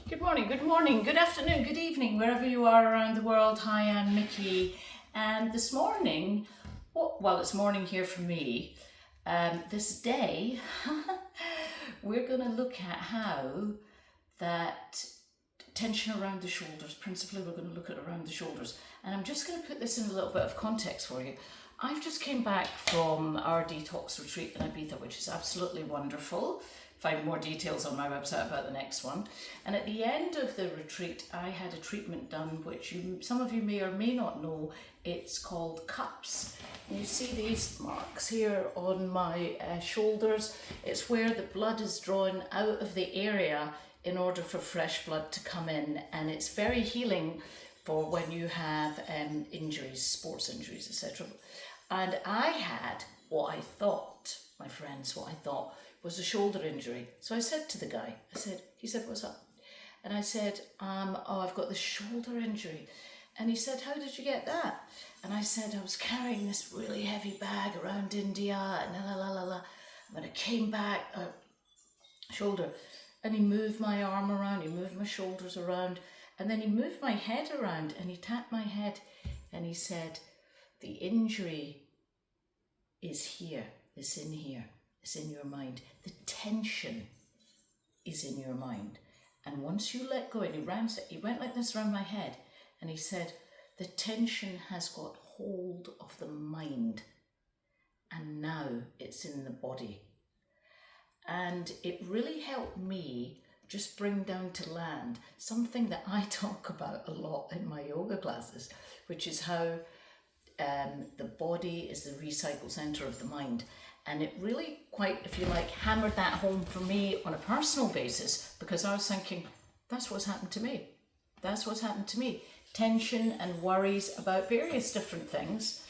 Good morning, good afternoon, good evening, wherever you are around the world. Hi, I'm Mickey, and this morning, well, it's morning here for me. This day, we're going to look at how that tension around the shoulders, principally we're going to look at around the shoulders, and I'm just going to put this in a little bit of context for you. I've just came back from our detox retreat in Ibiza, which is absolutely wonderful. Find more details on my website about the next one. And at the end of the retreat, I had a treatment done, which some of you may or may not know. It's called cups. And you see these marks here on my shoulders. It's where the blood is drawn out of the area in order for fresh blood to come in. And it's very healing for when you have injuries, sports injuries, etc. And I had what I thought, my friends, what I thought was a shoulder injury. So I said to the guy, he said, what's up? And I said, oh, I've got this shoulder injury. And he said, how did you get that? And I said, I was carrying this really heavy bag around India and when I came back, shoulder, and he moved my arm around, he moved my shoulders around, and then he moved my head around and he tapped my head and he said, the injury is here, it's in here. It's in your mind. The tension is in your mind. And once you let go, and he went like this around my head, and he said, the tension has got hold of the mind, and now it's in the body. And it really helped me just bring down to land something that I talk about a lot in my yoga classes, which is how the body is the recycle center of the mind. And it really quite, if you like, hammered that home for me on a personal basis, because I was thinking, that's what's happened to me. That's what's happened to me. Tension and worries about various different things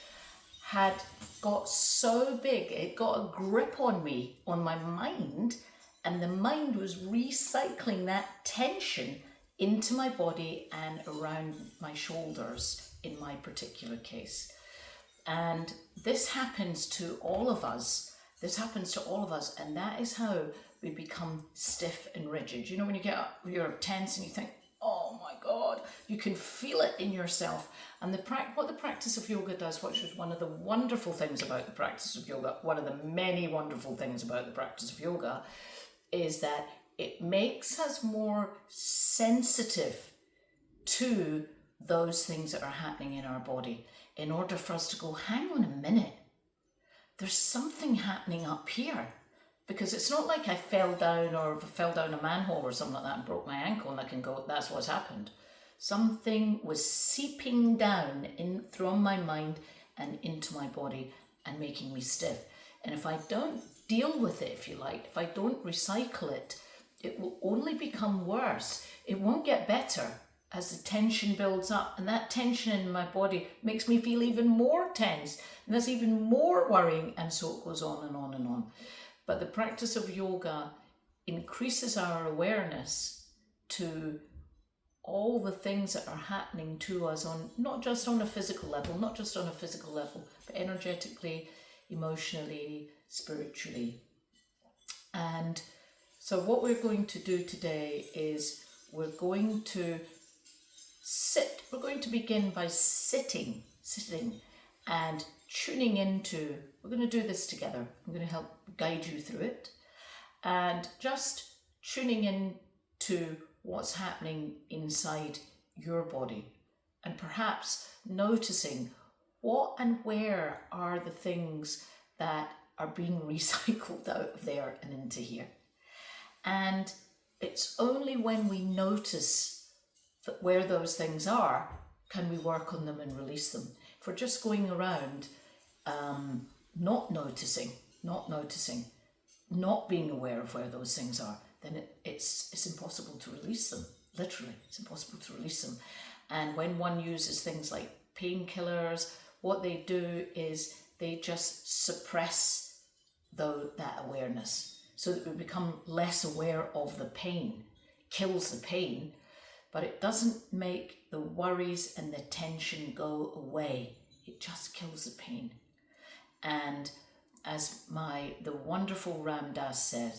had got so big, it got a grip on me, on my mind, and the mind was recycling that tension into my body and around my shoulders in my particular case. And this happens to all of us. This happens to all of us. And that is how we become stiff and rigid. You know, when you get up, you're tense and you think, oh my God, you can feel it in yourself. And what the practice of yoga does, which is one of the wonderful things about the practice of yoga, one of the many wonderful things about the practice of yoga, is that it makes us more sensitive to those things that are happening in our body, in order for us to go, hang on a minute, there's something happening up here. Because it's not like I fell down a manhole or something like that and broke my ankle and I can go, that's what's happened. Something was seeping down in from my mind and into my body and making me stiff. And if I don't deal with it, if you like, if I don't recycle it, it will only become worse. It won't get better as the tension builds up, and that tension in my body makes me feel even more tense, and that's even more worrying, and so it goes on and on and on. But the practice of yoga increases our awareness to all the things that are happening to us on, not just on a physical level, but energetically, emotionally, spiritually. And so what we're going to do today is we're going to begin by sitting and tuning into, we're going to do this together. I'm going to help guide you through it, and just tuning in to what's happening inside your body, and perhaps noticing what and where are the things that are being recycled out of there and into here. And it's only when we notice that where those things are, can we work on them and release them. If we're just going around not noticing, not being aware of where those things are, then it's impossible to release them. Literally, it's impossible to release them. And when one uses things like painkillers, what they do is they just suppress that awareness so that we become less aware of the pain. Kills the pain, but it doesn't make the worries and the tension go away. It just kills the pain. And as the wonderful Ram Dass said,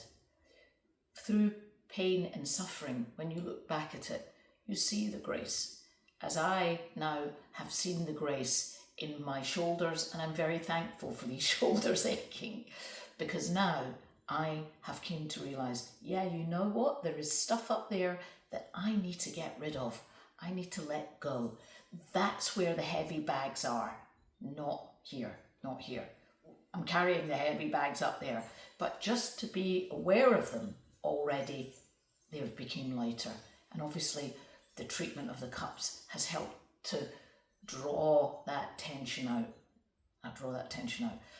through pain and suffering, when you look back at it, you see the grace. As I now have seen the grace in my shoulders, and I'm very thankful for these shoulders aching, because now I have came to realise, yeah, you know what? There is stuff up there that I need to get rid of. I need to let go. That's where the heavy bags are, not here, not here. I'm carrying the heavy bags up there, but just to be aware of them already, they've become lighter. And obviously the treatment of the cups has helped to draw that tension out.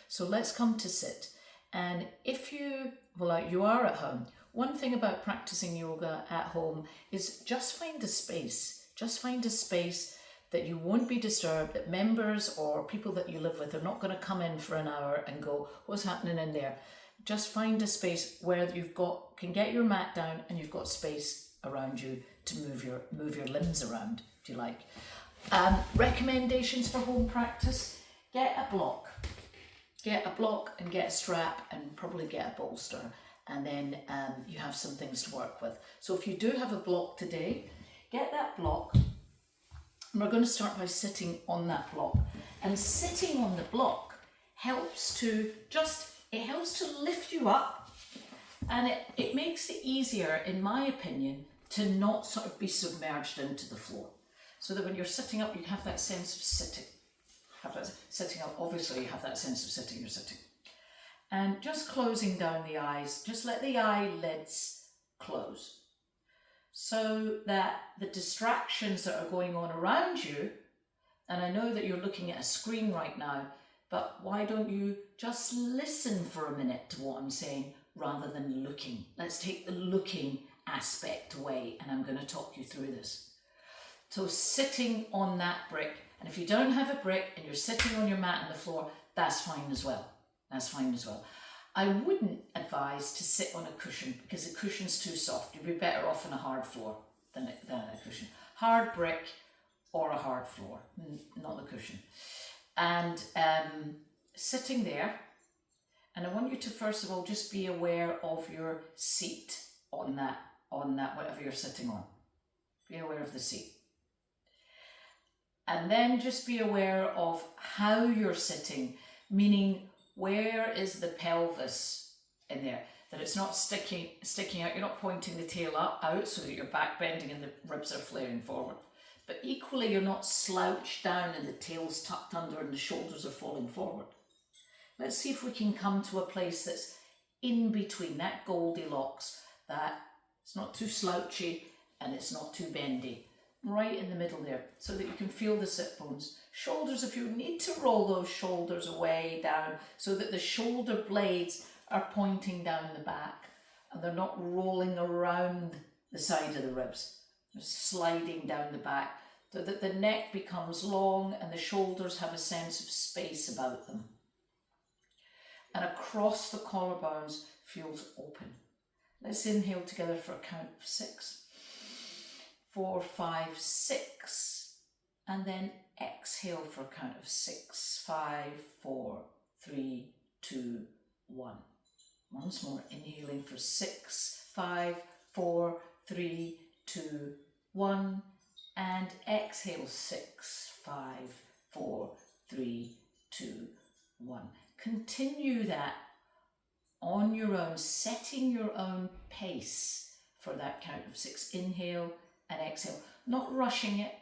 So let's come to sit. And if you are at home, one thing about practicing yoga at home is just find a space. Just find a space that you won't be disturbed, that members or people that you live with are not going to come in for an hour and go, what's happening in there? Just find a space where can get your mat down and you've got space around you to move your limbs around, if you like. Recommendations for home practice: get a block and get a strap and probably get a bolster, and then you have some things to work with. So if you do have a block today, get that block, and we're going to start by sitting on that block. And sitting on the block helps to lift you up, and it makes it easier, in my opinion, to not sort of be submerged into the floor. So that when you're sitting up, you have that sense of sitting. Sitting up, obviously you have that sense of sitting, you're sitting. And just closing down the eyes, just let the eyelids close, so that the distractions that are going on around you, and I know that you're looking at a screen right now, but why don't you just listen for a minute to what I'm saying rather than looking? Let's take the looking aspect away, and I'm going to talk you through this. So sitting on that brick, and if you don't have a brick and you're sitting on your mat on the floor, that's fine as well. I wouldn't advise to sit on a cushion, because a cushion's too soft. You'd be better off on a hard floor than a cushion. Hard brick or a hard floor, not the cushion. And sitting there, and I want you to first of all just be aware of your seat on that whatever you're sitting on. Be aware of the seat. And then just be aware of how you're sitting, meaning where is the pelvis in there, that it's not sticking out, you're not pointing the tail out so that you're back bending and the ribs are flaring forward. But equally, you're not slouched down and the tail's tucked under and the shoulders are falling forward. Let's see if we can come to a place that's in between, that Goldilocks, that it's not too slouchy and it's not too bendy. Right in the middle there, so that you can feel the sit bones. Shoulders, if you need to roll those shoulders away down so that the shoulder blades are pointing down the back and they're not rolling around the side of the ribs. They're sliding down the back so that the neck becomes long and the shoulders have a sense of space about them. And across the collarbones feels open. Let's inhale together for a count of 6. 4, 5, 6, and then exhale for a count of 6, 5, 4, 3, 2, 1. Once more, inhaling for 6, 5, 4, 3, 2, 1, and exhale 6, 5, 4, 3, 2, 1. Continue that on your own, setting your own pace for that count of 6. Inhale and exhale, not rushing it,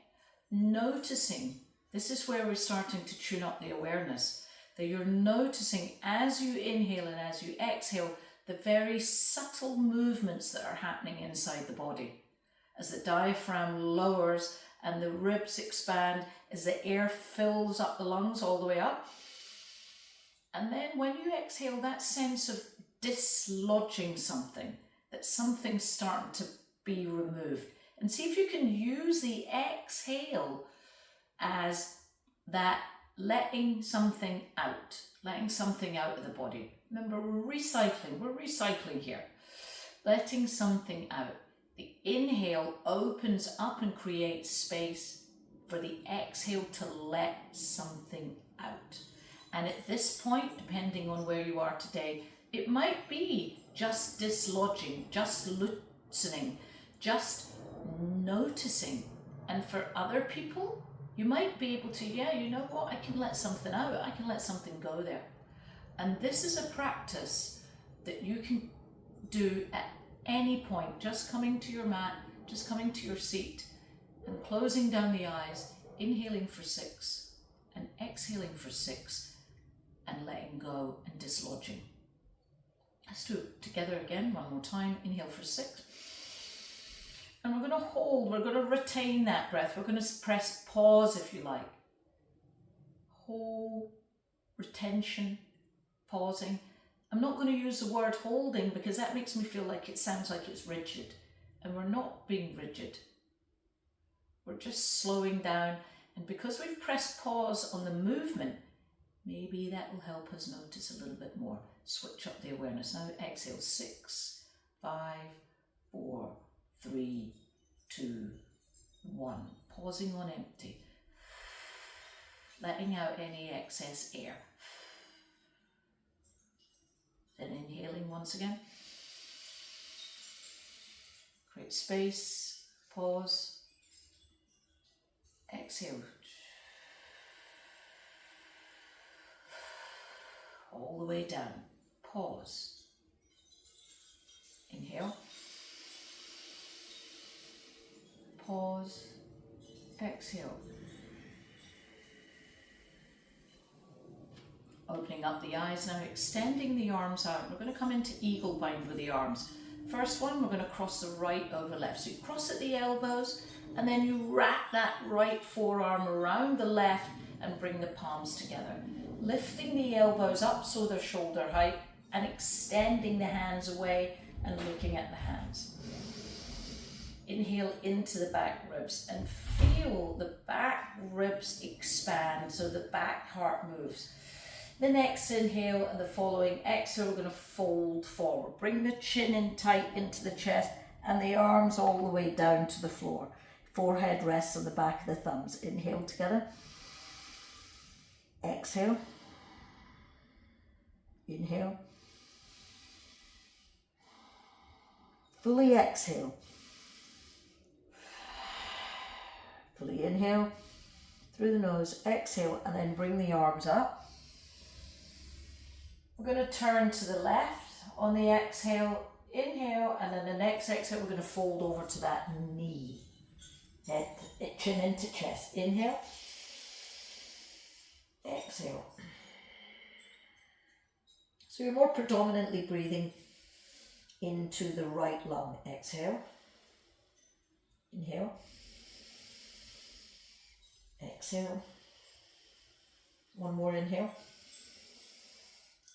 noticing. This is where we're starting to tune up the awareness, that you're noticing as you inhale and as you exhale the very subtle movements that are happening inside the body. As the diaphragm lowers and the ribs expand, as the air fills up the lungs all the way up. And then when you exhale, that sense of dislodging something, that something's starting to be removed. And see if you can use the exhale as that letting something out of the body. Remember, we're recycling here. Letting something out. The inhale opens up and creates space for the exhale to let something out. And at this point, depending on where you are today, it might be just dislodging, just just noticing. And for other people, you might be able to, yeah, you know what, I can let something out, I can let something go there. And this is a practice that you can do at any point, just coming to your mat, just coming to your seat and closing down the eyes, inhaling for 6 and exhaling for 6 and letting go and dislodging. Let's do it together again, one more time. Inhale for 6. And we're going to hold, we're going to retain that breath. We're going to press pause if you like. Hold, retention, pausing. I'm not going to use the word holding because that makes me feel like it sounds like it's rigid. And we're not being rigid. We're just slowing down. And because we've pressed pause on the movement, maybe that will help us notice a little bit more. Switch up the awareness. Now exhale, 6, 5, 4, 3, 2, 1. Pausing on empty. Letting out any excess air. Then inhaling once again. Create space. Pause. Exhale. All the way down. Pause. Inhale. Pause. Exhale. Opening up the eyes now, extending the arms out. We're going to come into eagle bind with the arms. First one, we're going to cross the right over left. So you cross at the elbows and then you wrap that right forearm around the left and bring the palms together. Lifting the elbows up so they're shoulder height and extending the hands away and looking at the hands. Inhale into the back ribs and feel the back ribs expand so the back heart moves. The next inhale and the following exhale, we're going to fold forward. Bring the chin in tight into the chest and the arms all the way down to the floor. Forehead rests on the back of the thumbs. Inhale together. Exhale. Inhale. Fully exhale. Fully inhale through the nose, exhale, and then bring the arms up. We're going to turn to the left on the exhale, inhale, and then the next exhale, we're going to fold over to that knee. Head, chin into chest. Inhale, exhale. So you're more predominantly breathing into the right lung. Exhale, inhale, exhale. One more inhale.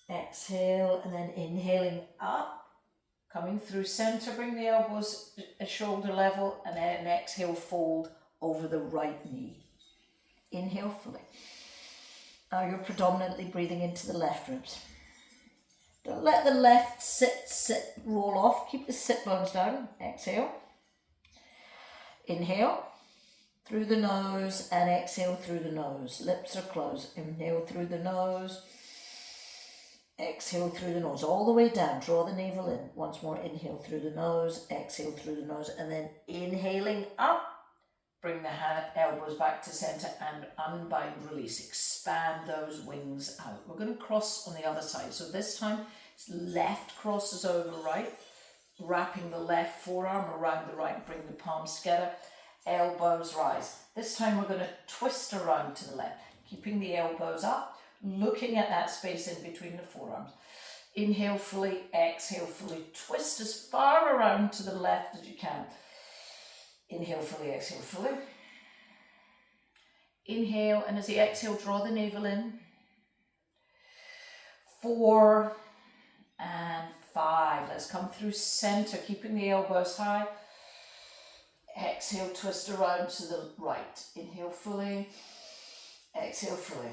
Exhale, and then inhaling up, coming through center, bring the elbows at shoulder level, and then exhale, fold over the right knee. Inhale fully. Now you're predominantly breathing into the left ribs. Don't let the left sit, roll off. Keep the sit bones down. Exhale. Inhale through the nose and exhale through the nose. Lips are closed. Inhale through the nose. Exhale through the nose, all the way down. Draw the navel in. Once more, inhale through the nose, exhale through the nose, and then inhaling up. Bring the elbows back to center and unbind, release. Expand those wings out. We're going to cross on the other side. So this time, left crosses over right, wrapping the left forearm around the right. Bring the palms together. Elbows rise. This time, we're going to twist around to the left, keeping the elbows up. Looking at that space in between the forearms. Inhale fully, exhale fully. Twist as far around to the left as you can. Inhale fully, exhale fully. Inhale, and as you exhale, draw the navel in. 4 and 5. Let's come through center, keeping the elbows high. Exhale, twist around to the right. Inhale fully, exhale fully.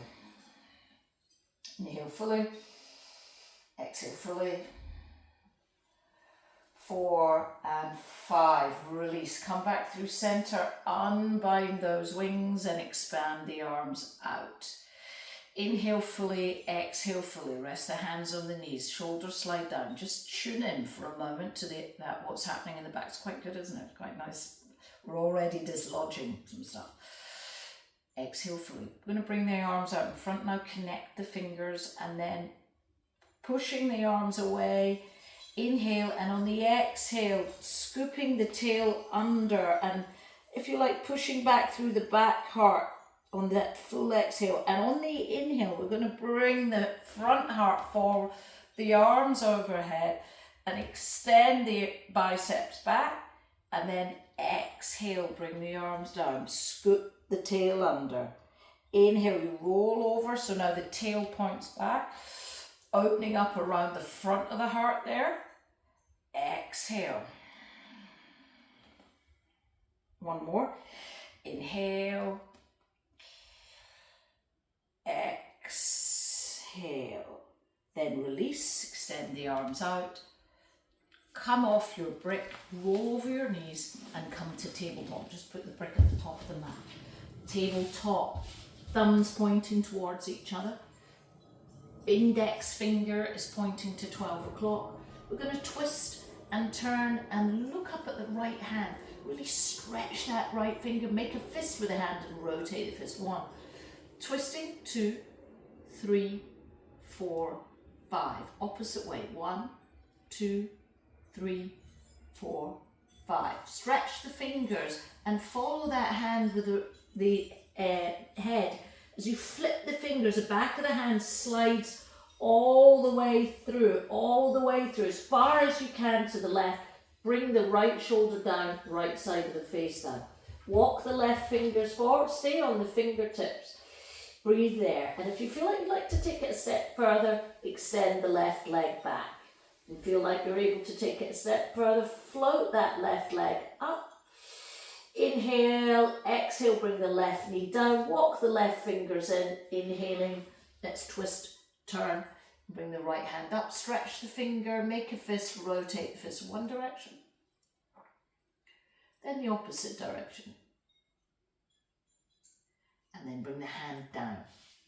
Inhale fully, exhale fully. 4 and 5, release. Come back through center, unbind those wings and expand the arms out. Inhale fully, exhale fully. Rest the hands on the knees, shoulders slide down. Just tune in for a moment to that what's happening in the back. It's quite good, isn't it? Quite nice. We're already dislodging some stuff. Exhale fully. We're going to bring the arms out in front now, connect the fingers, and then pushing the arms away. Inhale, and on the exhale, scooping the tail under, and if you like, pushing back through the back heart on that full exhale. And on the inhale, we're going to bring the front heart forward, the arms overhead, and extend the biceps back, and then exhale, bring the arms down, scoop the tail under. Inhale, you roll over, so now the tail points back, opening up around the front of the heart there. Exhale. One more. Inhale. Exhale. Then release, extend the arms out. Come off your brick, roll over your knees and come to tabletop. Just put the brick at the top of the mat. Tabletop, thumbs pointing towards each other. Index finger is pointing to 12 o'clock. We're going to twist and turn and look up at the right hand. Really stretch that right finger, make a fist with the hand and rotate the fist. 1, twisting, 2, 3, 4, 5. Opposite way. 1, 2, 3, 4, 5. Stretch the fingers and follow that hand with the head. As you flip the fingers, the back of the hand slides all the way through, as far as you can to the left. Bring the right shoulder down, right side of the face down. Walk the left fingers forward, stay on the fingertips. Breathe there. And if you feel like you'd like to take it a step further, extend the left leg back. And feel like you're able to take it a step further, float that left leg up. Inhale, exhale, bring the left knee down, walk the left fingers in, inhaling, let's twist, turn, bring the right hand up, stretch the finger, make a fist, rotate the fist one direction, then the opposite direction, and then bring the hand down,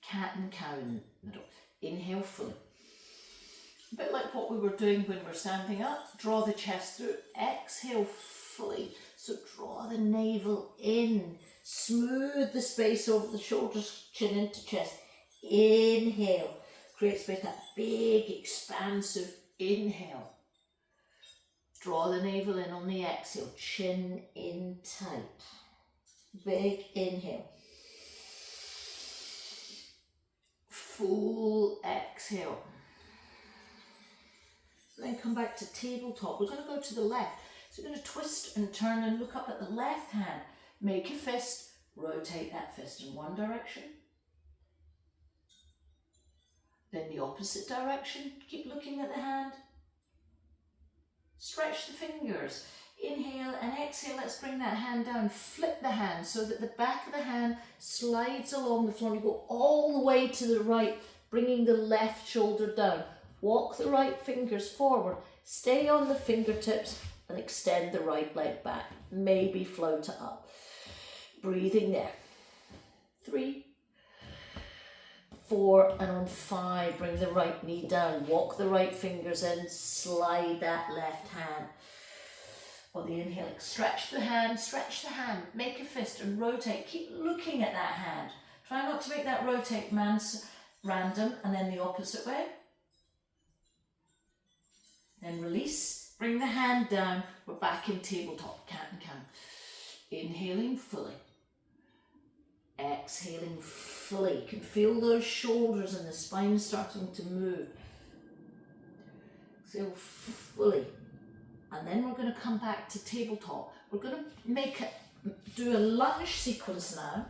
cat and cow in the middle. Inhale fully. A bit like what we were doing when we're standing up, draw the chest through, exhale fully. So draw the navel in, smooth the space over the shoulders, chin into chest. Inhale, create space, that big expansive inhale. Draw the navel in on the exhale, chin in tight. Big inhale. Full exhale. Then come back to tabletop. We're going to go to the left. So you're going to twist and turn and look up at the left hand. Make a fist, rotate that fist in one direction. Then the opposite direction. Keep looking at the hand. Stretch the fingers. Inhale and exhale. Let's bring that hand down. Flip the hand so that the back of the hand slides along the floor. You go all the way to the right, bringing the left shoulder down. Walk the right fingers forward. Stay on the fingertips and extend the right leg back. Maybe float it up. Breathing there. 3, 4, and on 5, bring the right knee down. Walk the right fingers in. Slide that left hand. On the inhale, stretch the hand, make a fist and rotate. Keep looking at that hand. Try not to make that rotate random, and then the opposite way. Then release, bring the hand down. We're back in tabletop, cat and cow. Inhaling fully. Exhaling fully. You can feel those shoulders and the spine starting to move. Exhale fully. And then we're going to come back to tabletop. We're going to do a lunge sequence now.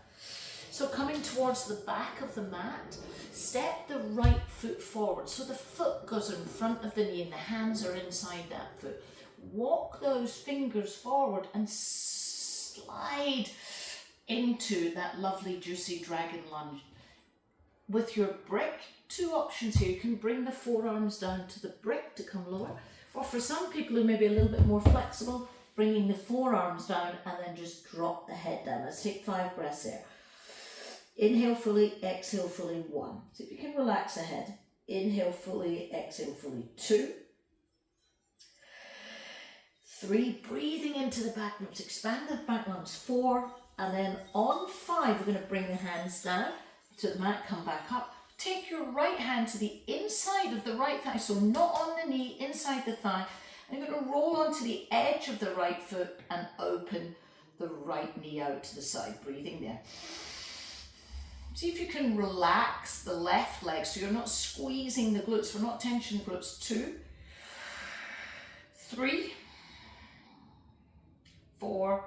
So coming towards the back of the mat, step the right foot forward. So the foot goes in front of the knee and the hands are inside that foot. Walk those fingers forward and slide into that lovely juicy dragon lunge. With your brick, 2 options here. You can bring the forearms down to the brick to come lower. Or for some people who may be a little bit more flexible, bringing the forearms down and then just drop the head down. Let's take 5 breaths there. Inhale fully, exhale fully, 1. So if you can relax ahead. Inhale fully, exhale fully, 2. 3, breathing into the back ribs, expand the back lungs, 4. And then on 5, we're going to bring the hands down to the mat, come back up. Take your right hand to the inside of the right thigh, so not on the knee, inside the thigh. And you're going to roll onto the edge of the right foot and open the right knee out to the side, breathing there. See if you can relax the left leg so you're not squeezing the glutes. We're not tensioning glutes. 2, 3, 4,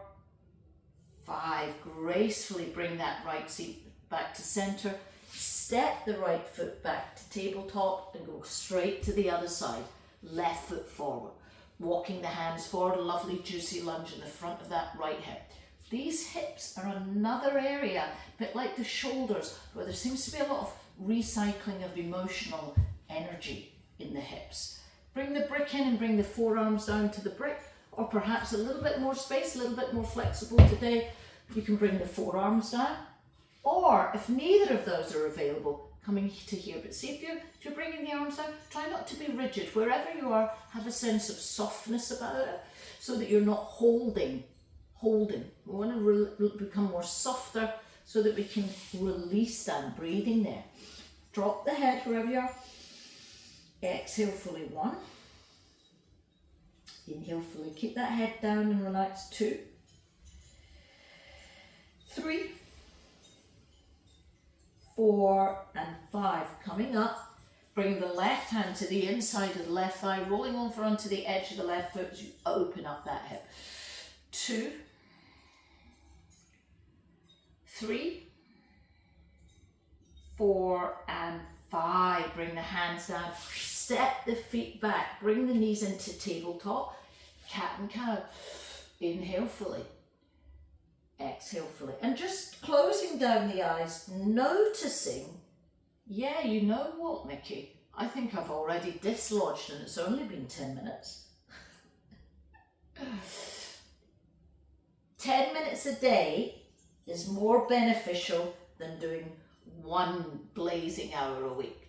5. Gracefully bring that right seat back to center. Step the right foot back to tabletop and go straight to the other side. Left foot forward. Walking the hands forward, a lovely juicy lunge in the front of that right hip. These hips are another area, a bit like the shoulders, where there seems to be a lot of recycling of emotional energy in the hips. Bring the brick in and bring the forearms down to the brick, or perhaps a little bit more space, a little bit more flexible today. You can bring the forearms down, or if neither of those are available, coming to here. But see if you're bringing the arms down, try not to be rigid. Wherever you are, have a sense of softness about it, so that you're not holding. We want to become more softer so that we can release down, breathing there. Drop the head wherever you are. Exhale fully, 1. Inhale fully, keep that head down and relax, 2, 3, 4, and 5. Coming up, bring the left hand to the inside of the left thigh, rolling over onto the edge of the left foot as you open up that hip. 2, 3, 4, and 5. Bring the hands down, step the feet back, bring the knees into tabletop, cat and cow. Inhale fully, exhale fully. And just closing down the eyes, noticing, yeah, you know what, Mickey? I think I've already dislodged and it's only been 10 minutes. 10 minutes a day is more beneficial than doing 1 blazing hour a week.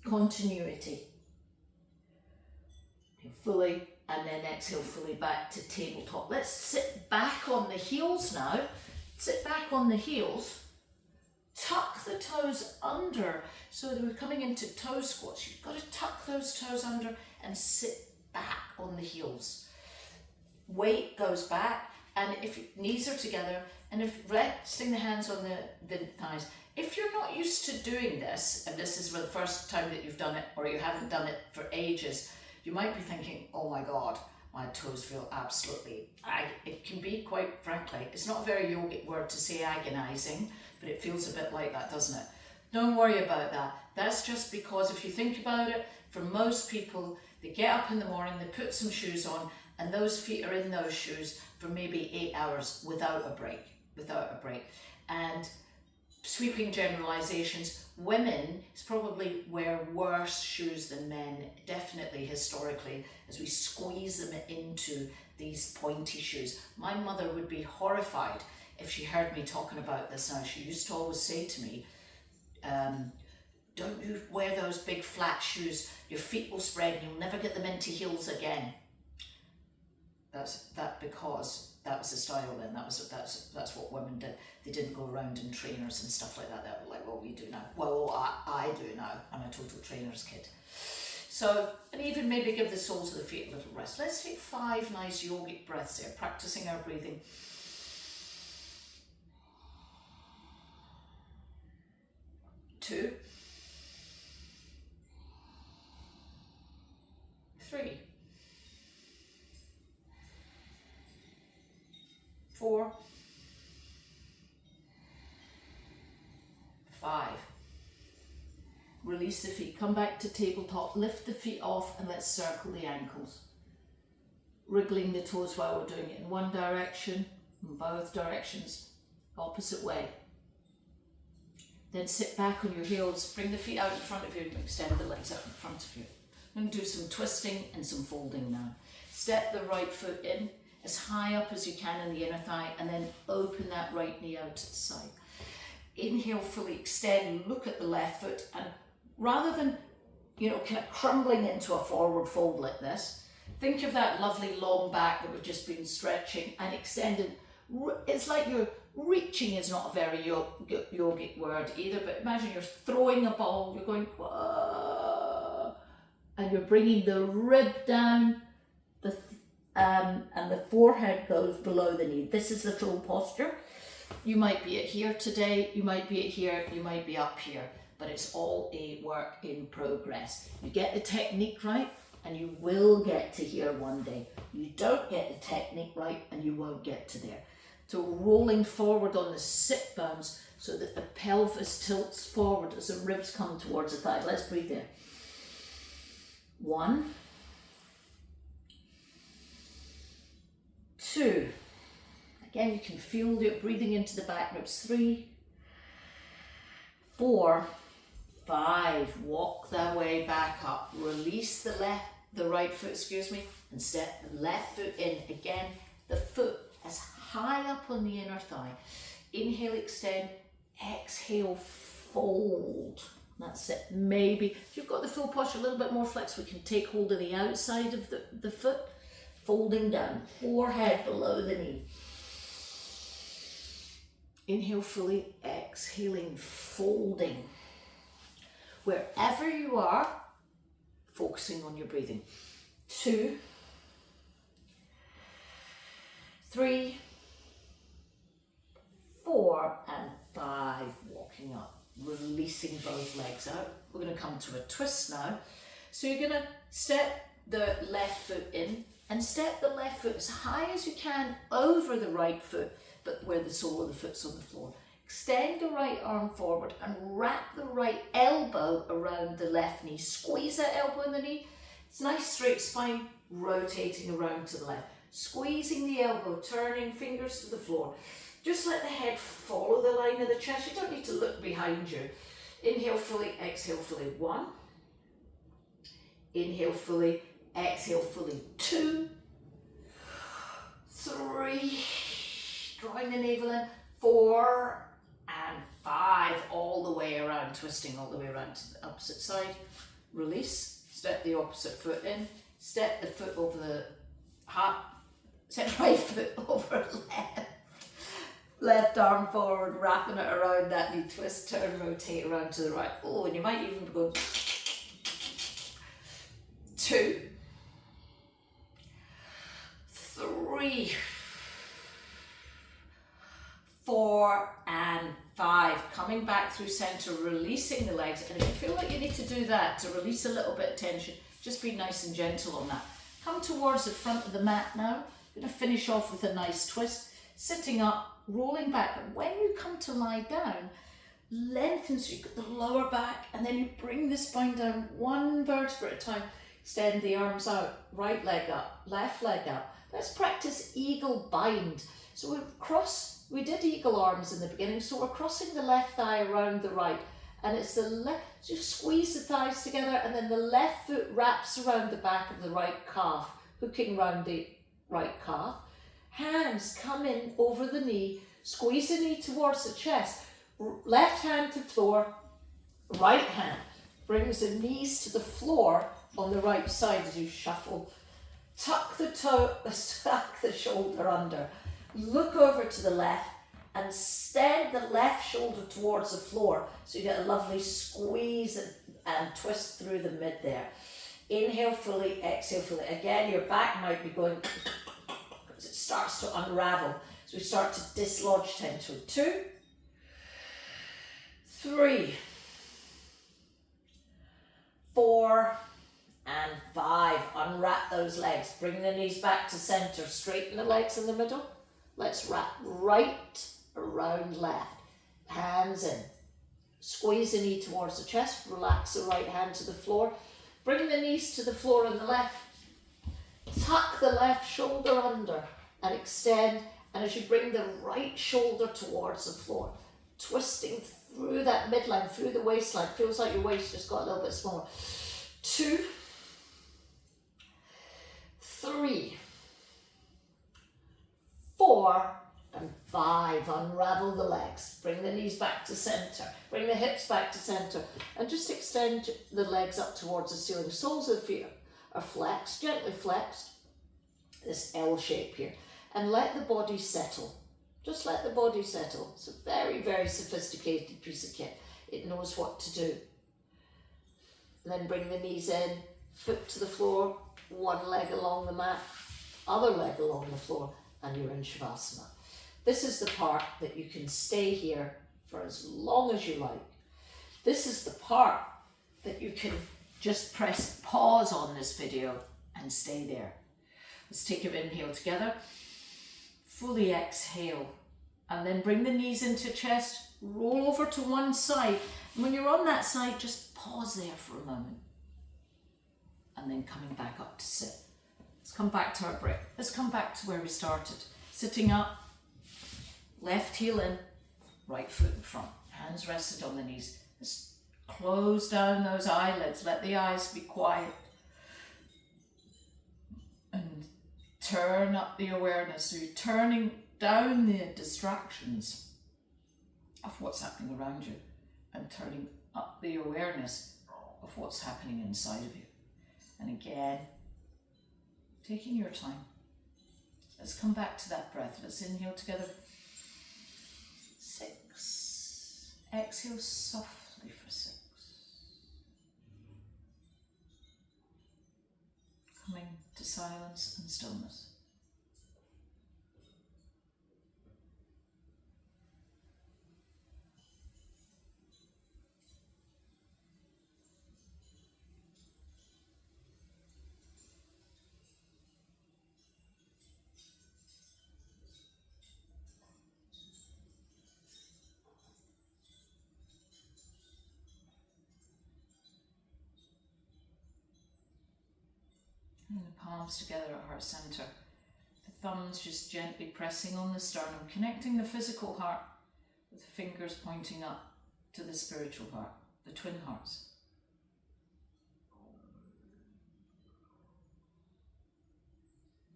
Continuity. Fully, and then exhale fully back to tabletop. Let's sit back on the heels now. Sit back on the heels. Tuck the toes under so that we're coming into toe squats. You've got to tuck those toes under and sit back on the heels. Weight goes back, and if knees are together, and if resting the hands on the thighs. If you're not used to doing this, and this is for the first time that you've done it, or you haven't done it for ages, you might be thinking, oh my God, my toes feel absolutely, it can be, quite frankly, it's not a very yogic word to say agonizing, but it feels a bit like that, doesn't it? Don't worry about that. That's just because if you think about it, for most people, they get up in the morning, they put some shoes on, and those feet are in those shoes for maybe 8 hours without a break. And sweeping generalizations, women probably wear worse shoes than men, definitely historically, as we squeeze them into these pointy shoes. My mother would be horrified if she heard me talking about this now. She used to always say to me, don't you wear those big flat shoes, your feet will spread and you'll never get them into heels again. That's because that was the style then. That's what women did. They didn't go around in trainers and stuff like that. They were like, well, we do now. Well, I do now. I'm a total trainer's kid. So, and even maybe give the soles of the feet a little rest. Let's take 5 nice yogic breaths here, practicing our breathing. 2, 3, 4, 5. Release the feet, come back to tabletop, lift the feet off, and let's circle the ankles. Wriggling the toes while we're doing it in one direction, in both directions, opposite way. Then sit back on your heels, bring the feet out in front of you and extend the legs out in front of you. I'm going to do some twisting and some folding now. Step the right foot in as high up as you can in the inner thigh, and then open that right knee out to the side. Inhale, fully extend, look at the left foot, and rather than, you know, kind of crumbling into a forward fold like this, think of that lovely long back that we've just been stretching and extended. It's like you're reaching is not a very yogic word either, but imagine you're throwing a ball, you're going, whoa, and you're bringing the rib down, and the forehead goes below the knee. This is the full posture. You might be at here today, you might be at here, you might be up here, but it's all a work in progress. You get the technique right, and you will get to here one day. You don't get the technique right, and you won't get to there. So rolling forward on the sit bones so that the pelvis tilts forward as the ribs come towards the thigh. Let's breathe in. 1, 2. Again, you can feel it breathing into the back ribs. 3, 4, 5. Walk that way back up. Release the right foot, and step the left foot in. Again, the foot as high up on the inner thigh. Inhale, extend. Exhale, fold. That's it. Maybe if you've got the full posture a little bit more flex, we can take hold of the outside of the foot, folding down, forehead below the knee. Inhale fully, exhaling, folding. Wherever you are, focusing on your breathing. 2, 3, 4, and 5. Walking up, releasing both legs out. We're going to come to a twist now. So you're going to step the left foot in and step the left foot as high as you can over the right foot, but where the sole of the foot's on the floor. Extend the right arm forward and wrap the right elbow around the left knee. Squeeze that elbow in the knee. It's nice straight spine, rotating around to the left. Squeezing the elbow, turning fingers to the floor. Just let the head follow the line of the chest. You don't need to look behind you. Inhale fully, exhale fully. 1. Inhale fully, exhale fully. 2, 3. Drawing the navel in. 4 and 5. All the way around, twisting all the way around to the opposite side. Release. Step the opposite foot in. Step the foot over the heart. Step right foot over left. Left arm forward, wrapping it around that knee. Twist, turn, rotate around to the right. Oh, and you might even go 2, 3, 4, and 5. Coming back through center, releasing the legs. And if you feel like you need to do that to release a little bit of tension, just be nice and gentle on that. Come towards the front of the mat now. I'm going to finish off with a nice twist. Sitting up, rolling back. But when you come to lie down, lengthen so you've got the lower back, and then you bring the spine down one vertebra at a time. Extend the arms out, right leg up, left leg up. Let's practice eagle bind. So we did eagle arms in the beginning, so we're crossing the left thigh around the right, and it's the left, so you squeeze the thighs together, and then the left foot wraps around the back of the right calf, hooking around the right calf. Hands come in over the knee, squeeze the knee towards the chest, left hand to floor, right hand brings the knees to the floor on the right side as you shuffle. Tuck the toe, tuck the shoulder under. Look over to the left and extend the left shoulder towards the floor so you get a lovely squeeze and twist through the mid there. Inhale fully, exhale fully. Again, your back might be going because it starts to unravel. So we start to dislodge tension. 2, 3, 4, and 5. Unwrap those legs. Bring the knees back to center. Straighten the legs in the middle. Let's wrap right around left. Hands in. Squeeze the knee towards the chest. Relax the right hand to the floor. Bring the knees to the floor on the left. Tuck the left shoulder under and extend. And as you bring the right shoulder towards the floor, twisting through that midline, through the waistline. Feels like your waist just got a little bit smaller. 2, 3, 4, and 5, unravel the legs, bring the knees back to center, bring the hips back to center, and just extend the legs up towards the ceiling. Soles of the feet are flexed, gently flexed, this L shape here, and let the body settle. Just let the body settle. It's a very, very sophisticated piece of kit. It knows what to do. And then bring the knees in, foot to the floor, one leg along the mat, other leg along the floor, and you're in Shavasana. This is the part that you can stay here for as long as you like. This is the part that you can just press pause on this video and stay there. Let's take an inhale together. Fully exhale. And then bring the knees into chest. Roll over to one side. And when you're on that side, just pause there for a moment. And then coming back up to sit. Let's come back to our break. Let's come back to where we started. Sitting up. Left heel in, right foot in front, hands rested on the knees. Just close down those eyelids, let the eyes be quiet. And turn up the awareness, so you're turning down the distractions of what's happening around you and turning up the awareness of what's happening inside of you. And again, taking your time. Let's come back to that breath. Let's inhale together. 6. Exhale softly for 6. Coming to silence and stillness. And the palms together at heart center. The thumbs just gently pressing on the sternum, connecting the physical heart with the fingers pointing up to the spiritual heart, the twin hearts.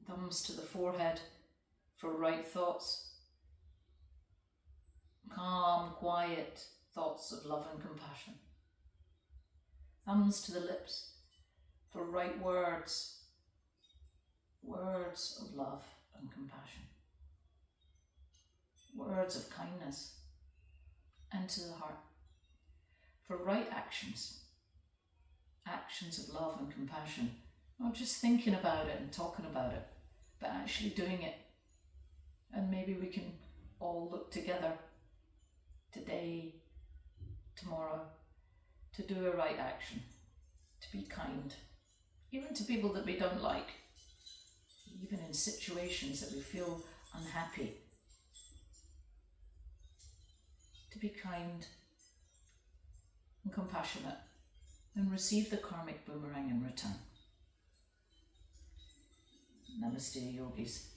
Thumbs to the forehead for right thoughts. Calm, quiet thoughts of love and compassion. Thumbs to the lips for right words. Words of love and compassion. Words of kindness. And to the heart. For right actions. Actions of love and compassion. Not just thinking about it and talking about it, but actually doing it. And maybe we can all look together today, tomorrow, to do a right action. To be kind. Even to people that we don't like. Even in situations that we feel unhappy. To be kind and compassionate and receive the karmic boomerang in return. Namaste, yogis.